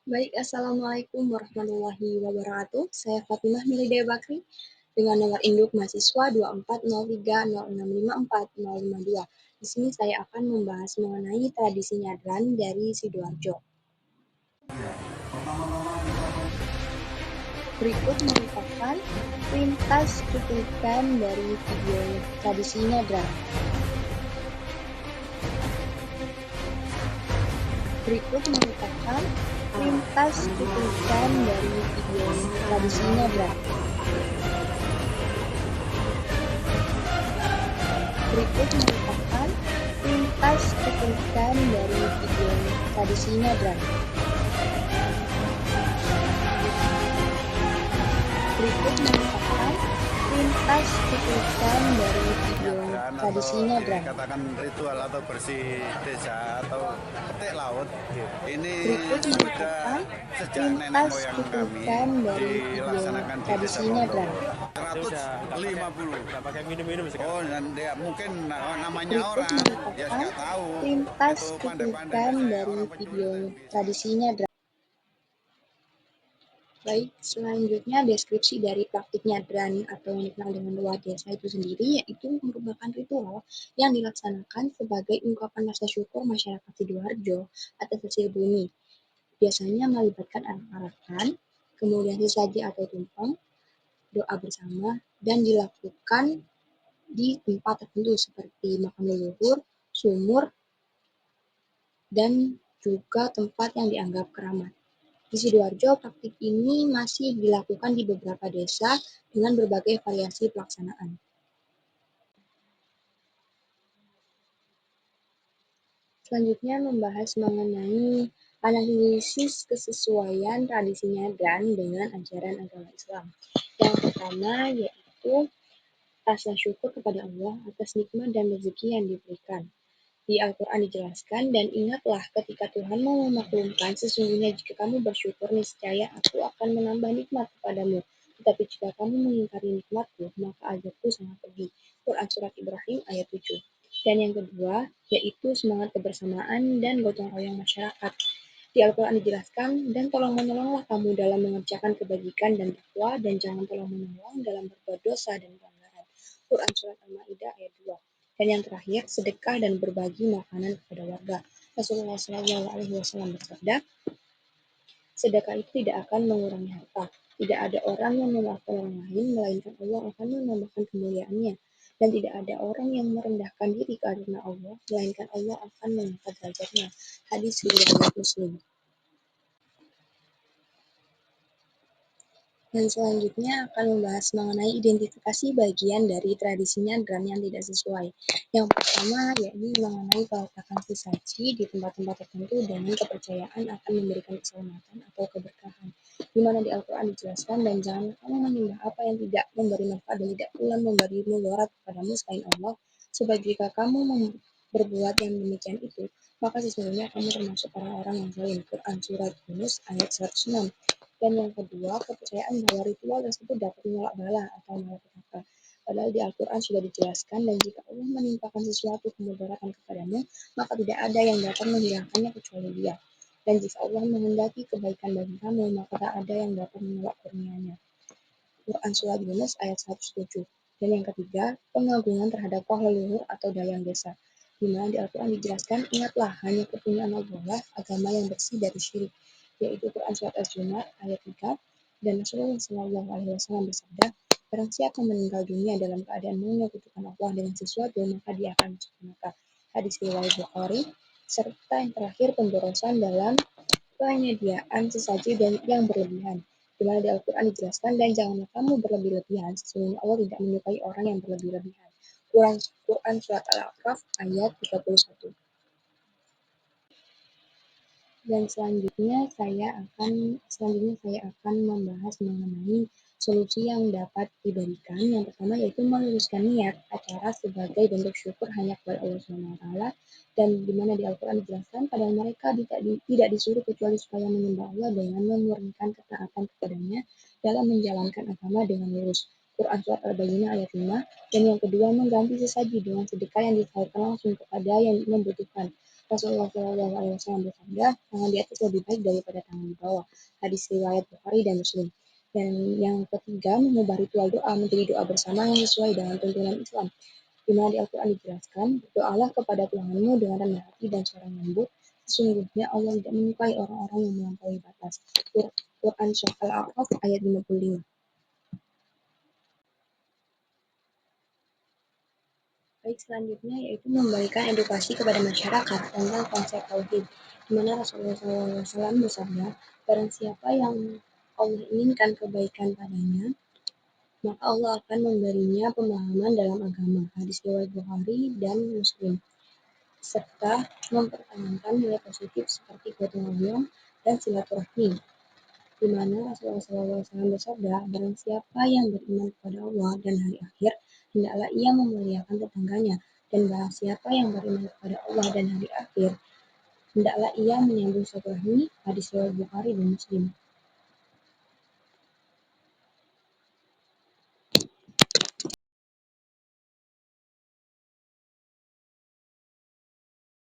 Baik, Assalamualaikum warahmatullahi wabarakatuh. Saya Fatimah Milidaya Bakri dengan nomor induk mahasiswa 2403065452. Di sini saya akan membahas mengenai tradisi nyadran dari Sidoarjo. Berikut merupakan ringkas cuplikan dari video tradisi nyadran. Berikut merupakan ringkas cuplikan dari video tradisi nyadran. Berikut merupakan ringkas cuplikan dari video tradisi nyadran. Berikut merupakan ringkas cuplikan dari video tradisi nyadran. Katakan ritual atau bersih desa atau petik laut. Ini Berikut merupakan ringkas cuplikan dari video tradisi nyadran. 150. Nggak pakai minum-minum sekarang. Oh, dan dia mungkin namanya Berikut orang ya merupakan nggak tahu. ringkas Itu pandai-pandai cuplikan biasanya dari orang pencuri video itu bisa. tradisi nyadran. Baik, selanjutnya deskripsi dari praktik nyadran atau yang dikenal dengan doa desa itu sendiri, yaitu merupakan ritual yang dilaksanakan sebagai ungkapan rasa syukur masyarakat Sidoarjo atas hasil bumi. Biasanya melibatkan arak-arakan, kemudian sesaji atau tumpeng, doa bersama, dan dilakukan di tempat tertentu seperti makam leluhur, sumur, dan juga tempat yang dianggap keramat. Di Sidoarjo, praktik ini masih dilakukan di beberapa desa dengan berbagai variasi pelaksanaan. Selanjutnya membahas mengenai analisis kesesuaian tradisi nyadran dengan ajaran agama Islam. Yang pertama yaitu rasa syukur kepada Allah atas nikmat dan rezeki yang diberikan. Di Al-Quran dijelaskan, dan ingatlah ketika Tuhanmu memaklumkan, sesungguhnya jika kamu bersyukur, niscaya aku akan menambah nikmat kepadamu. Tetapi jika kamu mengingkari nikmatku, maka azabku sangat pedih. Quran Surat Ibrahim ayat 7. Dan yang kedua, yaitu semangat kebersamaan dan gotong royong masyarakat. Di Al-Quran dijelaskan, dan tolong-menolonglah kamu dalam mengerjakan kebajikan dan takwa, dan jangan tolong-menolong dalam berbuat dosa dan pelanggaran. Quran Surat Al-Ma'idah ayat 2. Dan yang terakhir, sedekah dan berbagi makanan kepada warga. Rasulullah SAW bersabda, sedekah itu tidak akan mengurangi harta. Tidak ada orang yang memaafkan orang lain, melainkan Allah akan menambahkan kemuliaannya. Dan tidak ada orang yang merendahkan diri karena Allah, melainkan Allah akan mengangkat derajatnya. Hadis riwayat Muslim. Dan selanjutnya akan membahas mengenai identifikasi bagian dari tradisi nyadran yang tidak sesuai. Yang pertama yakni mengenai peletakan sesaji di tempat-tempat tertentu dengan kepercayaan akan memberikan keselamatan atau keberkahan. Di mana di Al-Quran dijelaskan, dan jangan kamu menyembah apa yang tidak memberi manfaat dan tidak pula memberi mudarat kepadamu selain Allah. Sebab jika kamu berbuat yang demikian itu, maka sesungguhnya kamu termasuk orang-orang yang zalim. Quran Surat Yunus ayat 106. Dan yang kedua, kepercayaan bahwa ritual tersebut dapat menolak bala atau malapetaka. Padahal di Al-Quran sudah dijelaskan, dan jika Allah menimpakan sesuatu kemudaratan kepadamu, maka tidak ada yang dapat menghilangkannya kecuali Dia. Dan jika Allah menghendaki kebaikan bagi kamu, maka tak ada yang dapat menolak kurnianya. Quran Surat Yunus ayat 107. Dan yang ketiga, pengagungan terhadap para leluhur atau dayang desa. Di mana di Al-Quran dijelaskan, ingatlah hanya kepunyaan Allah agama yang bersih dari syirik, yaitu Quran Surat Az-Zumar ayat 3. Dan Rasulullah SAW bersabda, barang siapa meninggal dunia dalam keadaan menyekutukan Allah dengan sesuatu, maka dia akan masuk neraka. Hadis riwayat Bukhari. Serta yang terakhir, pemborosan dalam penyediaan sesaji dan yang berlebihan. Di mana di Al-Quran dijelaskan, dan janganlah kamu berlebih-lebihan, sesungguhnya Allah tidak menyukai orang yang berlebih-lebihan. Quran Surat Al-A'raf ayat 31. Dan selanjutnya saya akan membahas mengenai solusi yang dapat diberikan. Yang pertama yaitu meluruskan niat acara sebagai bentuk syukur hanya kepada Allah SWT, dan di mana di Al-Quran dijelaskan, padahal mereka tidak disuruh kecuali supaya menyembah Allah dengan memurnikan ketaatan kepadanya dalam menjalankan agama dengan lurus. Quran Surat Al-Bayyinah ayat 5. Dan yang kedua, mengganti sesaji dengan sedekah yang disalurkan langsung kepada yang membutuhkan. Rasulullah SAW bersabda, tangan di atas lebih baik daripada tangan di bawah. Hadis riwayat Bukhari dan Muslim. Dan yang ketiga, mengubah ritual doa menjadi doa bersama yang sesuai dengan tuntunan Islam. Di mana di Al-Quran dijelaskan, berdoalah kepada Tuhanmu dengan rendah hati dan suara yang lembut. Sesungguhnya Allah tidak menyukai orang-orang yang melampaui batas. Quran Surah Al-A'raf ayat 55. Baik, selanjutnya yaitu memberikan edukasi kepada masyarakat tentang konsep tauhid, di mana Rasulullah SAW bersabda, barang siapa yang Allah inginkan kebaikan padanya, maka Allah akan memberinya pemahaman dalam agama. Hadis riwayat Bukhari dan Muslim. Serta mempertahankan nilai positif seperti gotong royong dan silaturahmi, di mana Rasulullah SAW bersabda, barang siapa yang beriman kepada Allah dan hari akhir, hendaklah ia memuliakan tetangganya, dan barang siapa yang beriman kepada Allah dan hari akhir, hendaklah ia menyambung silaturahmi. Hadis riwayat Bukhari dan Muslim.